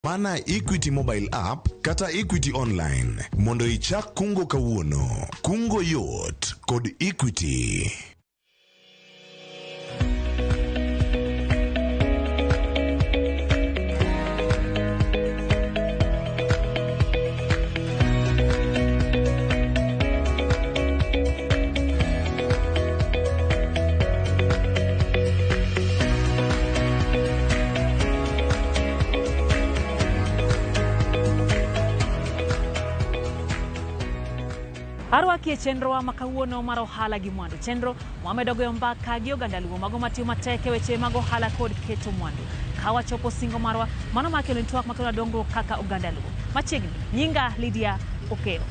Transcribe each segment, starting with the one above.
Mana Equity mobile app kata Equity online mondo ichak kungo kawuono. Kungo yot kod Equity. Arwaki chenro wa makawuono mar ohala gi mwandu. Chenro Mohamed ogoyo mbaka gi oganda luo mago matiyo matek e weche mag ohala kod keto mwandu. Kawa chopo singo marwa mano makelo twak makelo dongruok kaka oganda luo. Machiegni nyinga Lydia Okero.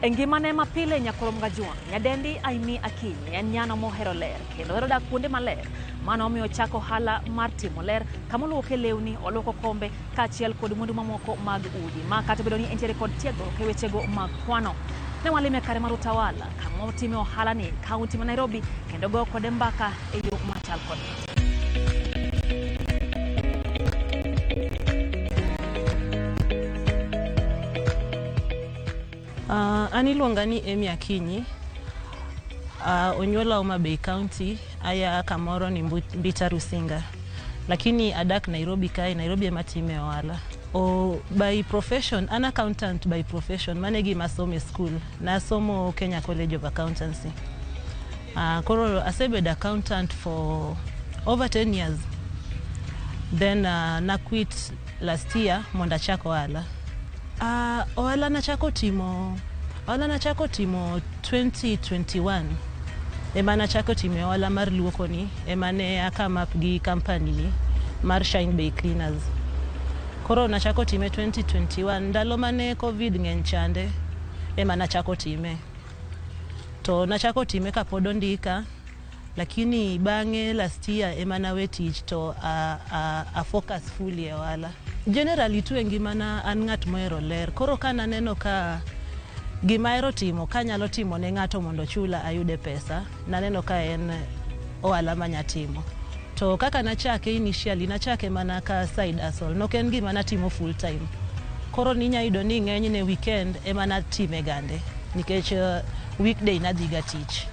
Engimane mapile nyakoro mgajuan. Nyadendi Aimi Akinyi en nyano mohero ler kendo hero dak kuonde maler. Mano omiyo chako ohala mar timo ler kama oluoke lewni, oluoko kombe kaachiel kod mwandu mamoko mag udi ma kata bedo ni entiere kod tiegruok e wechego mag kwano. Ne walime kare mar utawala kama otime ohala ni kaunti ma Nairobi kendo go kode mbaka e yo machal kod Ani luonga ni Emi Akinyi. Onyuola Homa Bay County, aya kamoro ni Mbita Rusinga. Lakini adak Nairobi kai, Nairobi ema time ohala. By profession, an accountant by profession, manegi masome school. Nasomo Kenya College of Accountancy. Koro asebedo accountant for over 10 years. Then na quit last year mondo achako ohala. Ohala nachako timo 2021. Ema nachako timo ohala mar luoko ni, ema ne akama gi company ni mar Shine Bay Cleaners. Koro nachako time 2021, ndalo mane COVID ng'eny chande, ema nachako time. To nachako time kapod ondika, lakini bang'e last year ema nawe tich to a focus fully e ohala. Generally tu engimana an ng'at mohero ler. Koro kana neno ka gima ero timo kanyalo timo ne ng'ato mondo chula ayude pesa, naneno ka en ohala manyatimo. To kaka nachake initially, nachake mana ka side hustle, no ken gima natimo full time. Koro ninya yudo ni ng'eny ne weekend ema natime gande, nikech weekday nadhiga tich.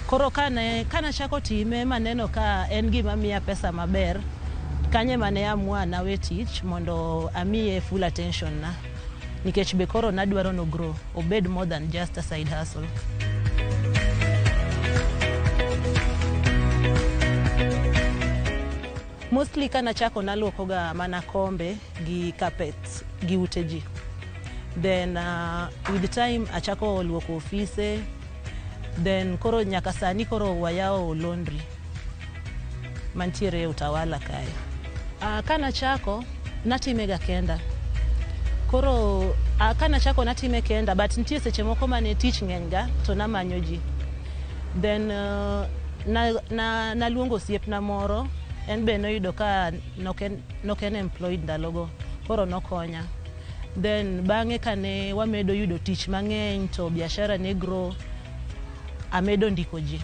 Koro kana chako time maneno ka en gima miya pesa maber, kanye mane amua nawe tich mondo amiye full attention na. Nikech be koro nadwaro no grow, obed more than just a side hustle. Mostly kana chako naluoko ga mana kombe gi carpets gi uteji. Then with the time achako luoko office. Then koro nyaka sani koro wayao laundry mantiere utawala kae. Kana chako natimega kenda. Koro kana chako natime kenda, but nitie seche moko mane tich ng'enyga to namanyo ji. Then na luongo osiepna moro, en be noyudo ka noken employed ndalogo, koro nokonya. Then bang'e kane wamedo yudo tich mang'eny to biashara ne grow, amedo ndiko ji.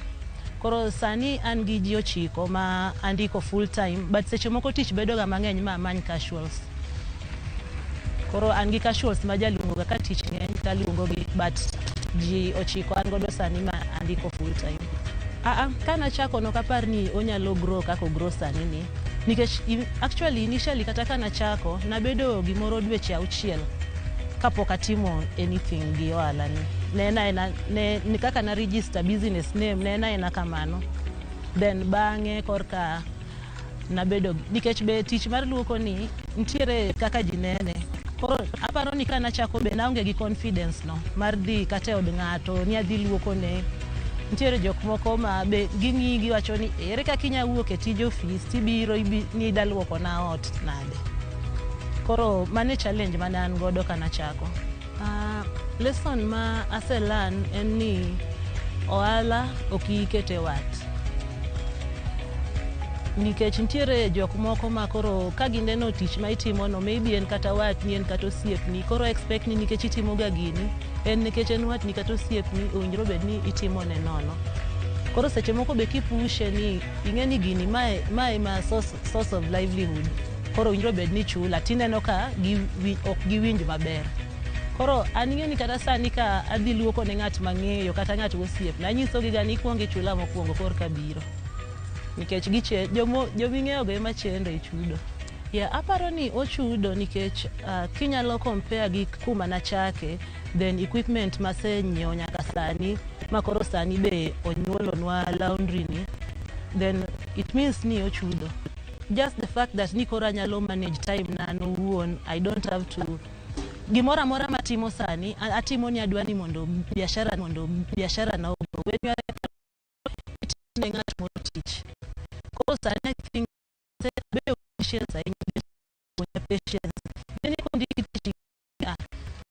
Koro sani an gi ji 9 ma andiko full time, but seche moko tich bedo ga mang'eny ma amany casuals. Koro an gi casuals ma jaluongo ka tich ng'eny kaluongo gi, but ji 9 an godo sani ma andiko full time. Kana chako no kapar ni onyalo grow kako grow sani ni. Nikech actually initially kata kana chako nabedo gimoro dweche 6 kapok atimo anything gi ohala ni. Ne kaka na register business name nena kamano. Then bang'e korka nabedo, nikech be tich mar luoko ni ntiere kaka jinene. Koro aparo ni kana chako be naonge gi confidence no mar dhi kata od ng'ato ni adhi luoko ne. Ntiere jok moko ma be ging'i giwacho ni ere kaka inya wuok e tij office tibiro ni daluoko na ot nade. Koro mane challenge mane an godo kana chako. Lesson ma aselan en ni ohala okikete wat. Nikech ntiere jok moko ma koro ka gineno tich ma itimo no, maybe en kata wat ni en kata osiepni, koro expect ni nikech itimo ga gini, en nikech en wat ni kata osiepni owinjore bed ni itimo ne nono. Koro seche moko be kipushe ni ing'eni gini ma source of livelihood. Koro winjo bed ni chula tineno ka ok giwinj maber. Koro an ing'eni kata sani ka adhi luoko ne ng'at mang'eyo kata ng'at osiep na nyiso gi gani kuonge chula mokuongo kor kabiro. Nikech joming'eyo go ema chendo e chudo. Aparo ni ochudo nikech kinyalo compare gi kuma nachake, then equipment masenyiewo nyaka sani makoro sani be onyuolonwa laundry ni, then it means ni ochudo. Just the fact that ni koro anyalo manage time na an owuon, I don't have to gimora mora matimo sani atimo ni adwani mondo biashara na ogo. When you are ng'at motich, koro sani I think be patience then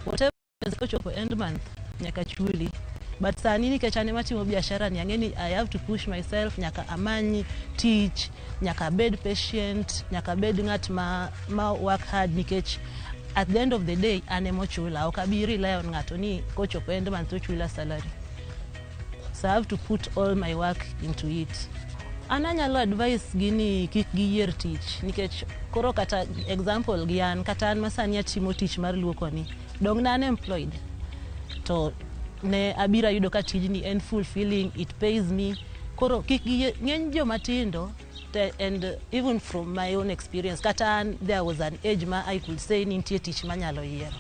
whatever is kocho for end month nyaka chuli. But sani nikech ane matimo biashara ni ang'eni I have to push myself, nyaka amanyi teach, nyaka bed patient, nyaka bed ng'at ma work hard nikech at the end of the day ane mochula. Ok abi rely on ng'ato ni kocho for end month ochula salary. So I have to put all my work into it. Ananyalo advice gini kik giyier tich nikech koro kata example gi an kata an masani atimo tich mar luoko ni dong na unemployed to ne abira yudo ka tijni en fulfilling, it pays me. Koro kik ng'eny joma tindo and even from my own experience kata there was an age ma I could say ni nitie tich manyalo yiero,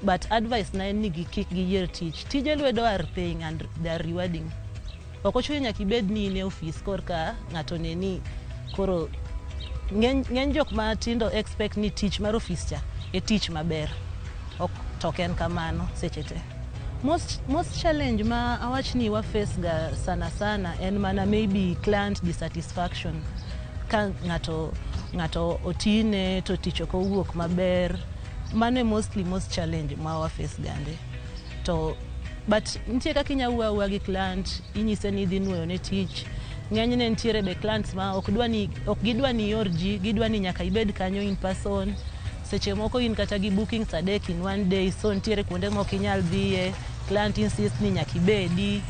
but advice na en ni kik giyier tich. Tije lwedo are paying and they are rewarding. Ok ochuno nyaka ibed ni in e office korka ng'ato neni. Koro ng'eny jok matindo expect ni tich mar office cha e tich maber. Ok token kamano seche te. Most challenge ma awach ni wa face ga sana en mana maybe client dissatisfaction. Ka ng'ato otine to tich ok owuok maber, mane most challenge ma wa face gande. To but nitie kaka inyawuoyo gi client, inyise ni idhi nuoyo ne tich. Ng'enyne nitiere be clients ma ok gidwa ni yor ji, gidwa ni nyaka ibed kanyo in person. Seche moko in kata gi bookings adek in one day, so nitiere kuonde moko inyal dhiye, client insist ni nyaka ibedi.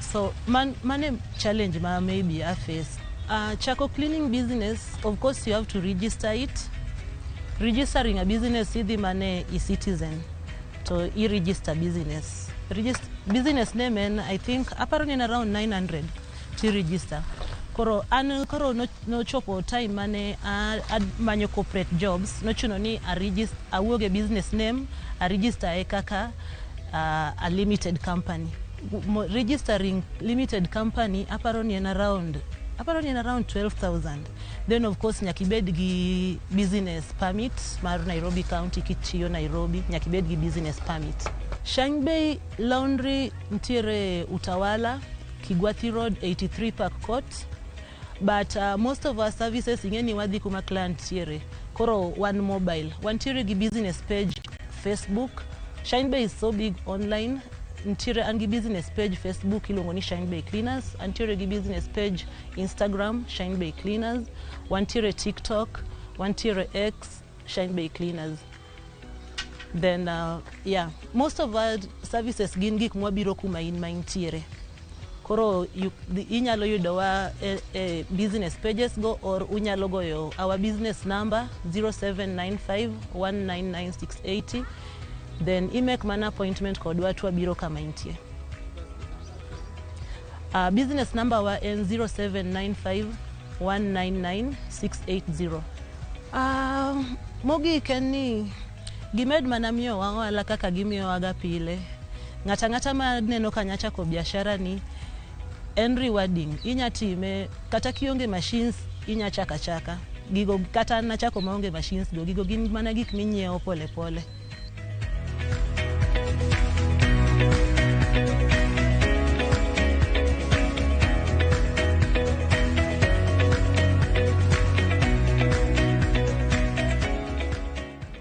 So mane challenge ma maybe I face. Chako cleaning business, of course you have to register it. Registering a business idhi mane e-citizen to e-register business. Business name en I think aparo ni around 900 to register. Koro no chopo time mane manyo corporate jobs, no chuno ni awuoge business name, a register e kaka a limited company. Registering limited company aparo ni around 12,000. Then of course nyakibed gi business permit mar Nairobi County kitiyo Nairobi, nyakibed gi business permit. Shine Bay Laundry ntiere Utawala, Kigwathi Road, 83 Park Court. But most of our services ingeni wadhi kuma client tiere. Koro one mobile. One tiere gi business page Facebook. Shine Bay is so big online. Ntiere angi business page Facebook ilongo ni Shine Bay Cleaners. Antiere gi business page Instagram Shine Bay Cleaners. One tiere TikTok. One tiere X Shine Bay Cleaners. Then most of our services gin gik mwabiro kuma in maintiere. Koro inyalo yudowa business pages go or unyalo goyo our business number 0795199680. Then make man appointment kodwa twabiro kama intie. Business number wa en 0795199680. Mogi keni gimed manamiyo wala kaka gimiyo waga pile. Ng'ata ma neno kanyacha ko biashara ni en rewarding. Inyatime kata kionge machines inyachaka. Gigo kata nachako maonge machines go gigo gin mana gik minyiewo pole pole.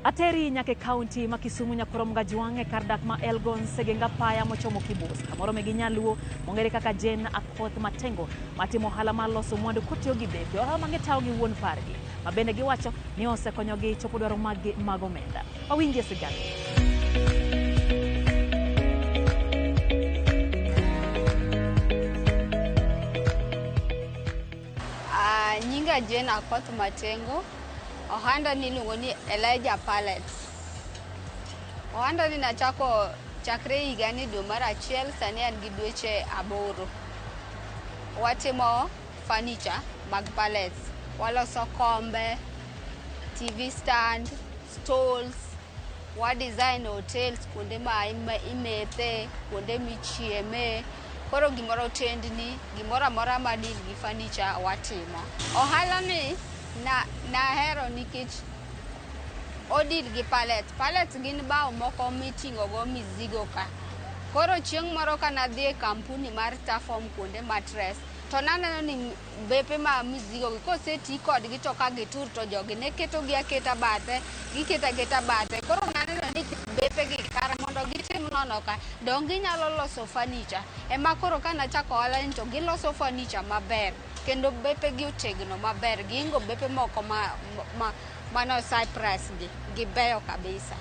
Ateri nyake county ma Kisumu nyakoro mgajuange kardak ma Elgon segenga paya mochomo kibus. Kamoro meginyaluo mongere kaka Jen Akoth Matengo matimo hala maloso mwandu kutiyo gi bepe. Ohala mangetao gi wuon pargi. Mabende giwacho ni osekonyogi chopo dwaro mag omenda. Wawinje sigani. Nyinga Jena Koth Matengo. Ohanda niluongo ni Elijah Pallets. Ohanda ni nachako chakre higa ni dwe mar achiel, sani an gi dweche 8. Watimo furniture mag pallets. Waloso kombe, TV stand, stools, design hotels, kuonde ma imethe, kuonde michieme. Koro gimoro tendni, gimoro amora madil gi furniture watimo. Ohala ni nahero nikech odil gi pallets. Pallets gin bao moko miting'o go mizigo ka. Koro chieng' moro kana dhi e kampuni mar Tafom kuonde mattress, to naneno ni bepe ma mizigo gi koseti kodgi to ka gitur to jogi ne ketogi aketa bathe, giketa bathe. Koro naneno ni bepe gi kar mondo gitim nono ka, dong ginyalo loso furniture. Ema koro kana chako ohala ni to giloso furniture maber, kendo bepe gi otegno maber, giingo bepe moko mano Cyprus gi beyo kabisa.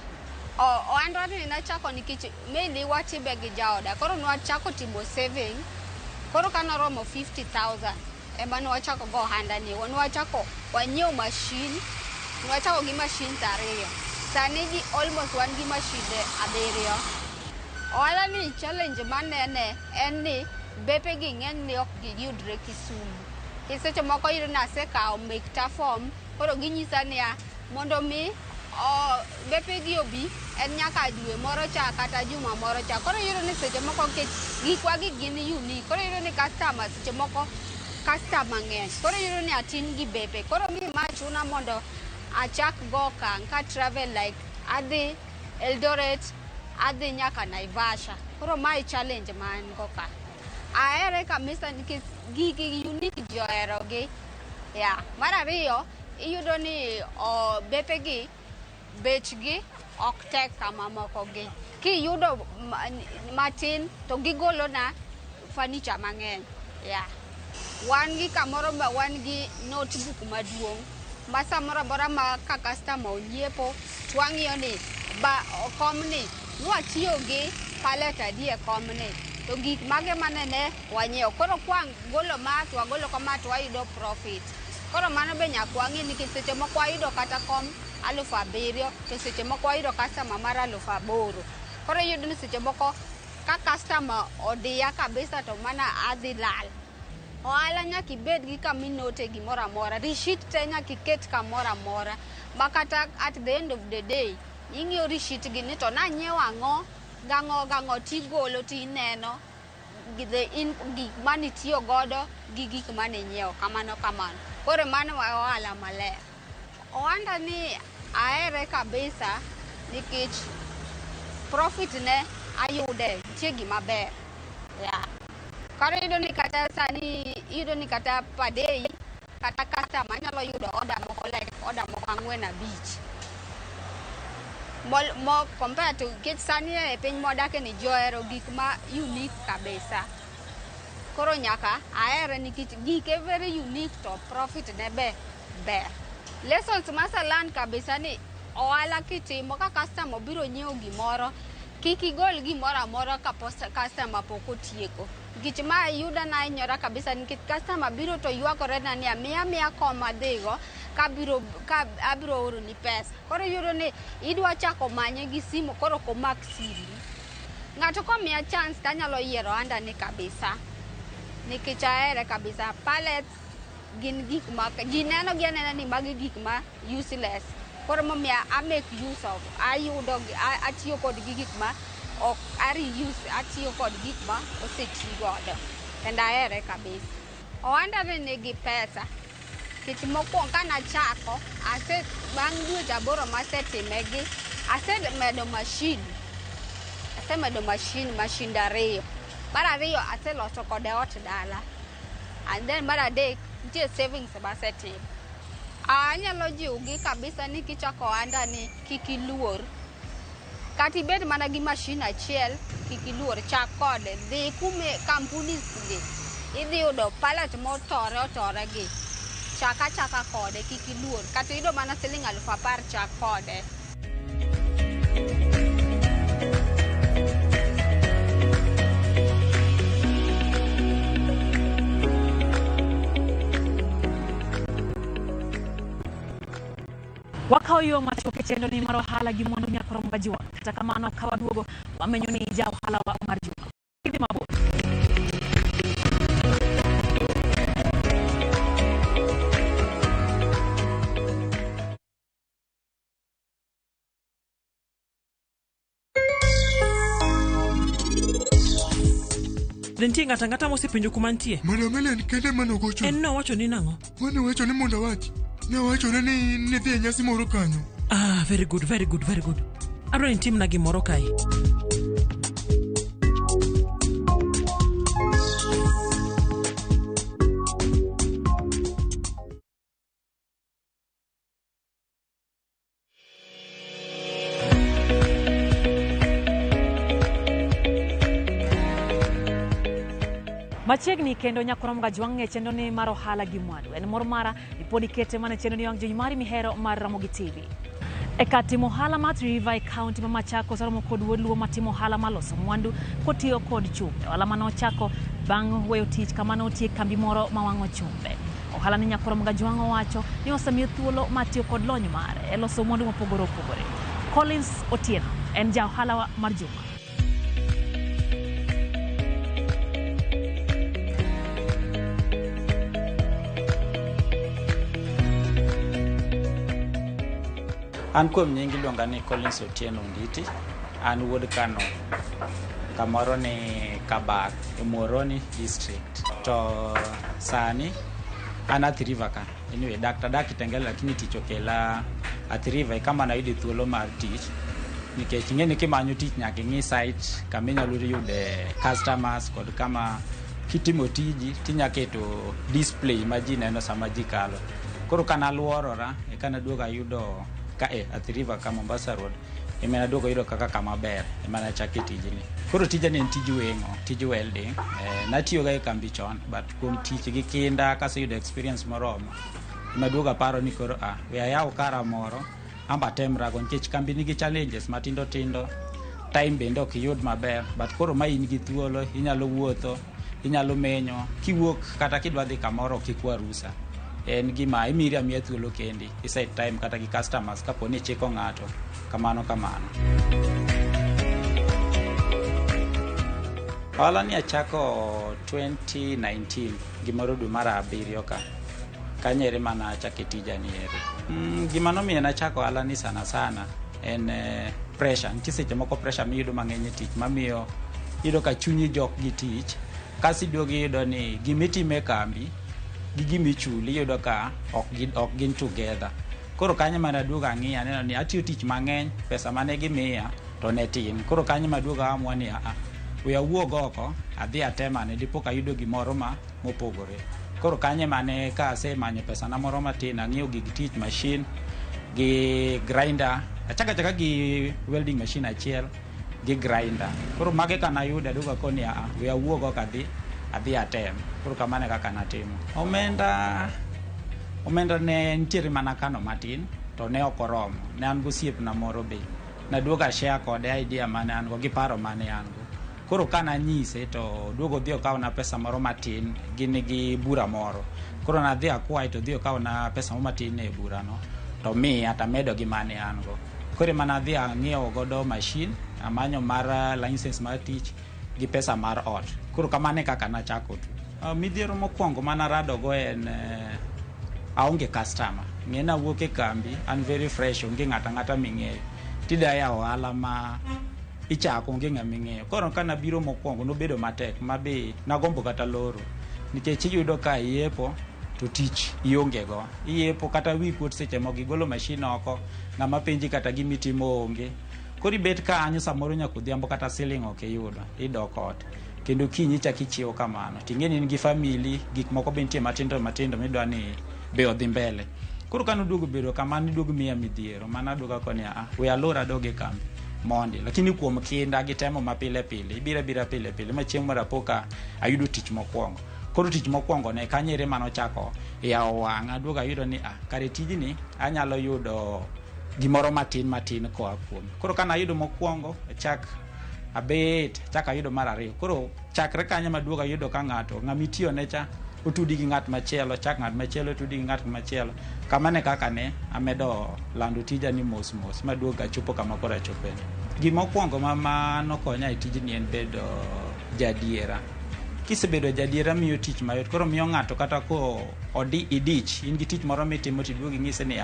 Ohanda ni nachako nikech mainly watibe gi jaoda, koro nwachako timo saving. Koro kana romo 50,000 ema nwachako go ohanda ni. Nwachako wanyiew machine, nwachako gi machine 2. Sani gi almost wan gi machine 7. Ohala ni challenge manene en ni bepe gi ng'eny ni ok giyudre Kisumu. Kiseche moko yiro na sekao mek Tafom, koro ginyisa niya mondo mi bepe gi obi en nyaka dwe moro cha kata juma moro cha. Koro yiro ni seche moko gikwa gi gin unique. Koro yiro ni customer seche moko customer ng'eny. Koro yiro ni atin gi bepe. Koro mi machuna mondo achak go okang' ka travel like adhi Eldoret, adhi nyaka Naivasha. Koro my challenge man go ka. Aere kabisa nikech gigi unique ji oherogi. Mar ariyo, iyudo ni bepe gi bechgi ok tek kama moko gi. Kiyudo matin to gigolo na furniture mang'eny. Wan gi kamoro ma wan gi notebook maduong'. Ma samoro mora ma ka customer onyiepo, twang'iyo ni komni nwatiyo gi pallet adi e komni. To gik mage manene wanyiewo. Koro kwang golo ma to wagolo kama to wayudo profit. Koro mano be nyaka wang'i nikech seche moko wayudo kata kom 7,000 to seche moko wayudo customer mar 8,000. Koro iyudo ni seche moko ka customer odiya kabisa to mana adhi lal. Ohala nyaka ibed gi kama inote gimoro amora. Receipt te nyaka iket kamoro amora. Ma kata at the end of the day, ing'iyo receipt gi ni to nanyiewo ang'o, gang'o tigolo tineno gik manitiyo godo gi gik maninyiewo kamano. Koro mano ohala maler. Ohanda ni ahere kabisa nikech profit ne ayude nitie gima ber. Koro iyudo ni kata sani, iyudo ni kata per day, kata customer nyalo yudo order moko like order moko 4-5. More compared to get sani e piny modake ni johero gik ma unique kabisa. Koro nyaka ahere nikech gike very unique to profit ne be ber. Lessons masalan kabisa ni ohala kitimo ka customer biro nyiewo gimoro, kik igol gimoro amora ka customer pok otieko. Gich ma yuda na inyora kabisa nikech customer biro to ywakore na ni miya kom adhigo ka abiro oro ni pesa. Koro yuro ni idwa chako manye gi simu, koro komak siri. Ng'ato komiya chance tanyalo yiero ohanda ni kabisa. Nikech ahere kabisa. Pallets gin gik ma ji neno gi anena ni magi gik ma useless. Koro momiya I make use of, ayudo atiyo kod gik ma ok reuse, atiyo kod gik ma oseti godo. Kendo ahere kabisa. Ohanda ni nigi pesa. Kich mokwongo kana chako, bang' dweche 8 masetimegi, asemedo machine 2. Mar ariyo aseloso kode ot dala. And then mar adek nitie savings masetimo. Anyalo jiwgi kabisa ni kichako ohanda ni kik iluor. Kata ibed mana gi machine achiel, kik iluor, chak kode. Dhi kume kampuni gi, idhi yudo pallet motore gi. Chaka kode, kik iluor. Kata iyudo mana siling 10,000 chak kode. Wakaw yo machoke chendo ni mar ohala gi mwandu nyakrom gajiwa. Kata kamano kawaduogo wamenyo ni ja ohala wa Omar Juma. Idhi mabor. Dentie ngata mosepenjo kuma ntie. Madam kende mano gocho. En no wacho ni nango? Mano wacho ni mondo wachi. Ne wacho ni dhi nyasi moro kanyo. Ah, very good. Aro ni tim na gimoro kai. Machiegni kendo nyakrom gajwang' chendo ni mar ohala gi mwandu. En mor mara ipodi kete mana chendo ni wang' jony mari mihero mar Ramogi TV. Eka timo ohala mar River County ma Machakos romo kod wuod luo matimo ohala maloso mwandu kotiyo kod chumbe. Ohala mano chako bang' weyo tich kama ne otie kambi moro mawang'o chumbe. Ohala ni nyakrom gajwang' owacho ni osemiyo thuolo matiyo kod lony mare e loso mwandu mopogore opogore. Collins Otieno en ja ohala mar Juma. An kuom nyingi luonga ni Collins Otieno Nditi. An wuod Kano. Kamoro ni Kabak, Moroni district. To sani an Athi River ka. Anyway, dak Kitengela lakini tich okela Athi River kama na yudi thuolo mar tich. Nikech ing'eni kimanyo tich nyaka ing'i site kama inyalo yude customers kod kama kitimo tiji tinyaketo display ma ji neno sama ji kalo. Koro kana luorora kana duoga yudo ka Athi River ka Mombasa Road emana duogo yudo kaka kama ber emana chake tijini. Koro tijani en tij weng'o, tij welding. Natiyo ga e kambi chon but kuom tich gi kinda kase yudo experience moromo maduoga paro ni koro we ayaw kara moro amba temra go nikech kambi nigi challenges matindo time bende ok yud maber but koro ma in gi thuolo inyalo wuotho inyalo menyo kiwuok kata kidwa dhi kamoro kikwa rusa. En gima imiri amiya thuolo kendi iside time kata gi customers kapo ni chiko ng'ato kamano. Ohala ni achako 2019 gimoro dwe mar 7 ka kanyere mana achake tijani ere. Gima nomiyo nachako ohala ni sana en pressure. Nitie seche moko pressure miyudo mang'eny e tich mamiyo yudo ka chunyi jok gi tich kasi duogi yudo ni gimitime kambi gi gimichuli yudo ka ok gin together. Koro kanyo mana duoga ng'iya neno ni atiyo tich mang'eny pesa mane gimiya to ne tin. Koro kanyo maduoga amua ni we awuog oko adhi atema ne dipo ka yudo gimoro mopogore. Koro kanyo mane ka asemanyo pesa na moro matin ang'iewo gig tich machine gi grinder achaka gi welding machine achiel gi grinder. Koro mage kana yudo aduoga koni we awuog oko adhi atem. Koro kamane kaka natimo. Omenda ne ntiere mana kano matin to ne okoromo. Ne an gosiep na moro be. Naduoga share kode idea mane an go gi paro mane an go. Koro kana nyise to duogo dhi okaw na pesa moro matin gin gi bura moro. Koro na dhi akwai to dhi okaw na pesa moro matin e bura no. To mi atamedo gi mane an go. Koro mana dhi ang'iewo godo machine amanyo mar license mar tich gi pesa mar ot. Koro kamane kaka nachako tu. Midhiero mokwongo mana rado go en aonge customer. Ng'ena wuok e kambi an very fresh onge ng'ata ming'eyo. Tidaya ohala ma ichako onge ng'aming'eyo. Koro kana biro mokwongo nobedo matek mabe nagombo kata loro. Nikech iyudo ka iyepo to tich ionge go. Iyepo kata wi kuot seche moko gigolo machine oko ng'ama penji kata gimitimo onge. Koro ibet ka anyo samoro nyaka odhiambo kata siling ok iyudo idok ot. Kendo kinyi chaki chiewo kamano. Ting'eni in gi family gik moko be nitie matindo midwa ni be odhi mbele. Koro kano duogo bedo kamano duogo miya midhiero mana duoga koni we alora doge kambi mondi lakini kuom kinda gi temo mapile ibira pile ma chieng' mara poka ayudo tich mokwongo. Koro tich mokwongo ne kanyere mano chako yawo wang'a duoga yudo ni kare tijni anyalo yudo gimoro matin koa kuom. Koro kana yudo mokwongo chak ayudo mar ariyo. Koro chakre kanyo maduoga yudo ka ng'ato ng'amitiyo ne cha otudi gi ng'at machielo, chak ng'at machielo otudi gi ng'at machielo. Kamane kaka ne amedo lando tija ni mos maduog achopo kama kora chopeni. Gimokwongo ma nokonya e tijni en bedo jadiera. Kisebedo jadiera miyo tich mayot, koro miyo ng'ato kata ko idich in gi tich moro mitimo tiduogi ng'ise ni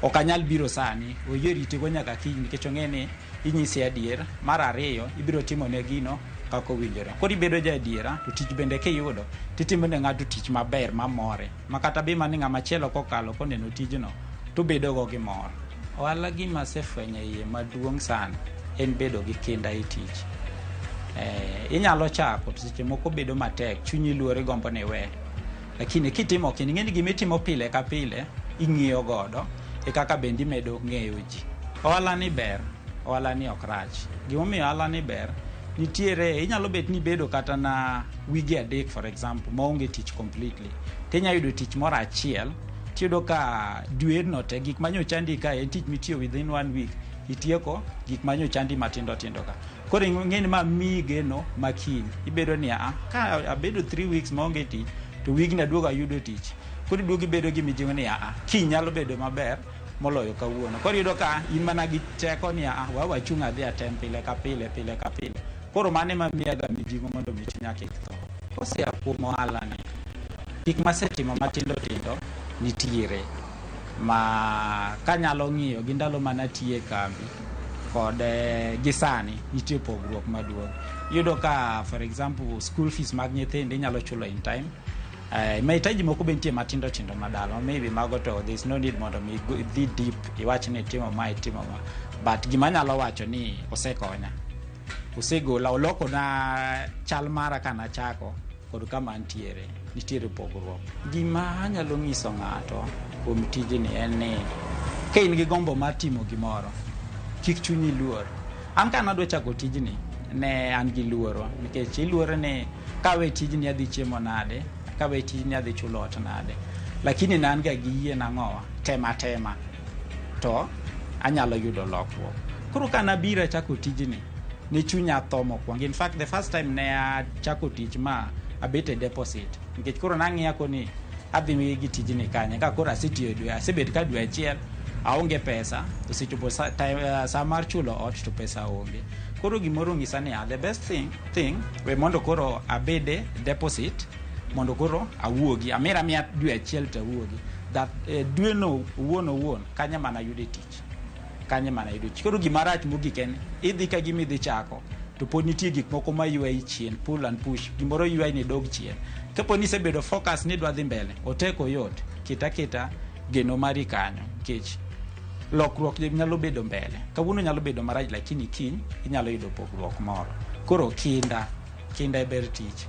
ok anyal biro sani, oyie ritego nyaka kiny nikech ong'e ni inyisi adier. Mar ariyo ibiro timo ne gino kako winjore. Koro ibedo jadiera, to tich bende kiyudo titimo ne ng'ato tich maber mamore, makata bima ni ng'ama chielo kokalo koneno tijno to bedo go gi mor. Ohala gima sefwenyo iye maduong' sana en bedo gi kinda e tich. Inyalo chako to seche moko bedo matek, chunyi luore gombo ne we, lakini kitimo kendo ing'eni gimitimo pile ka pile ing'iyo godo e kaka bendi medo ng'eyo ji. Ohala ni ber, ohala ni ok rach. Gimomiyo ohala ni ber, nitiere inyalo bet ni bedo kata na wige adek for example maonge tich completely, tinya yudo tich moro achiel tiyudo ka dwe no te gik manyochandi ka en tich mitiyo within 1 week itieko gik manyochandi matindo ka. Koro ng'eni ma migeno makiny ibedo ni ka abedo 3 weeks maonge tich to wigni aduogo ayudo tich. Koro iduogo ibedo gi mijing'o ni kiny nyalo bedo maber moloyo kawuono. Koro iyudo ka in mana gi teko ni wachung' adhi atem pile ka pile. Koro mane ma miyaga mijing'o mondo mi chunya kik tho. Kosea kuom ohala ni, gik masetimo matindo nitiere ma kanyalo ng'iyo gi ndalo manatiye kambi kod gisani nitie pogruok maduong'. Iyudo ka for example school fees mag nyithindo inyalo chulo in time. Mahitaji moko be nitie matindo madalo, maybe mago to there's no need mondo mi dhi deep iwach ni timo ma. But gima nyalo wacho ni osekonya, osegola, oloko na chal mara kana chako kod kama nitiere pogruok. Gima anyalo ng'iso ng'ato kuom tijni en ni ka in gi gombo mar timo gimoro, kik chunyi luor. An kana adwa chako tijni ne an gi luoro, nikech iluoro ni kawe tijni adhi chiemo nade, kawe tijni adhi chulo ot nade, lakini nan ga gi yie nang'owa tema to anyalo yudo lokruok. Koro kana bira chako tijni ne chunya tho mokwongo. In fact the first time ne achako tich ma abete deposit, nikech koro nang'iya ko ni adhi mi gi tijni kanye ka koro asetiyo dwe, asebet ka dwe achiel aonge pesa, osechopo sa mar chulo ot to pesa onge. Koro gimoro ng'isa ni the best thing we mondo koro abede deposit mondo koro awuogi amira miya dwe achiel to awuogi that dwe no owuon kanya mana yude tich. Koro gimarach mogik en idhi ka gimidhi chako to pod nitie gik moko ma ywayi chien, pull and push, gimoro ywayi ni dog chien. Kapo ni sebedo focus ni dwa dhi mbele, oteko yot, kita geno mari kanyo, kech lokruok nyalo bedo mbele. Kawuono nyalo bedo marach, lakini kiny inyalo yudo pogruok moro. Koro kinda e ber tich.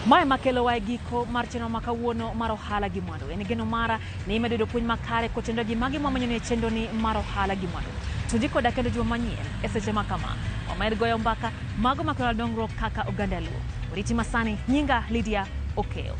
Mae makelo wa giko mar chenro makawuono mar ohala gi mwandu. En geno mara ni imedo yudo puonj makare kotendoji magi mwamanyo ni chenro ni mar ohala gi mwandu. Tujiko dakendo juma manyien e seche makama. Omed goyo mbaka mago makelo dongruok kaka oganda luo. Uriti masani nyinga Lydia Okeo.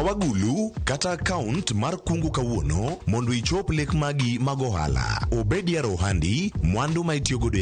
Kaw agulu kata account mar kungo kawuono mondo ichop lek magi mag ohala. Obedi yar ohandi, mwandu ma itiyo godo